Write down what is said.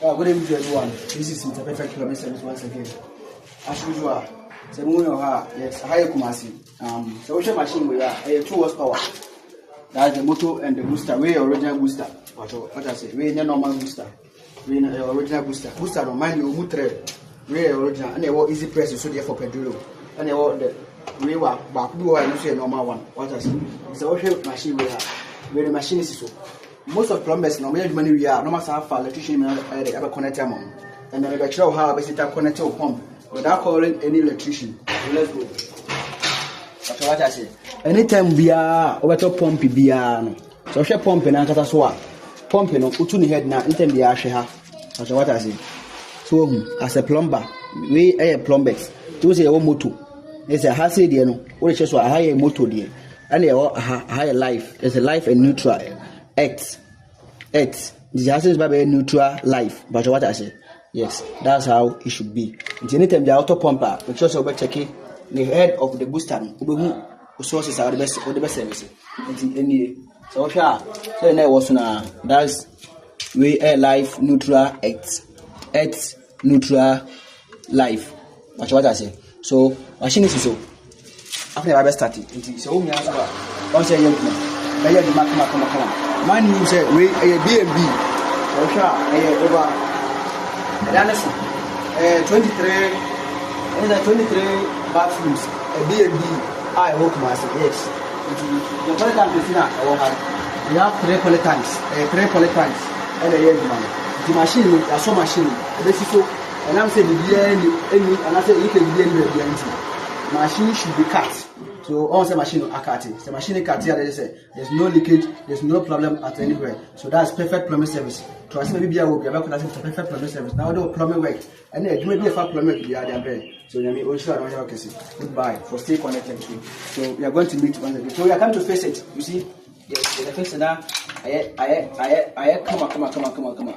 Good evening to everyone. This is Mr. Perfect Plumbing Service once again. As usual, yes, higher Kumasi. So which machine we are, 2 horsepower. That's the motor and the booster. We original booster. What I say, we normal booster. We original booster. Booster don't mind you mutre. We original and they were easy press so there for pedalo. And they were the we were back do I say normal one. What I say. It's a which machine we are. Where the machine is so. Most of plumbers normally money we are no matter how far electrician ever connect them on. And then we show how basically connect to pump without calling any electrician. So let's go. That's what I say. Anytime we are over to pump no. So she pump na kata so a pump no utu ni head na anytime we are ha. That's what I say. So as a plumber, we are plumbers. To say your motor. It's a hassle there no. We just so a higher motor there. And a higher life. There's a life and neutral. X. This is by neutral life. But what I say? Yes, that's how it should be. Anytime the auto pumper, make sure you check the head of the booster. Sources are the best service. So now was that's we air life neutral X neutral life. That's what I say. So machine is so. After I started, so me as well. Once I come. Man, you say we a B&B. Osha, over. Anderson, 23 bathrooms. A B&B. I hope myself. Yes. The toilet is now. We have 3 polytanks. 3 polytanks. And a young man. The machine, a so machine. Basically, and I'm saying the any, and I say you can be any machine should be cut. So all the machine are cutting. The machine is cutting. There's no leakage. There's no problem at anywhere. So that's perfect plumbing service. Trust me, maybe I will be able to perfect plumbing service. Now do plumbing work, and then maybe a fast plumbing will be there. So you know, also I don't have goodbye for stay connected. So we are going to meet one day. So we are coming to face it. You see, yes, the face now. I come on.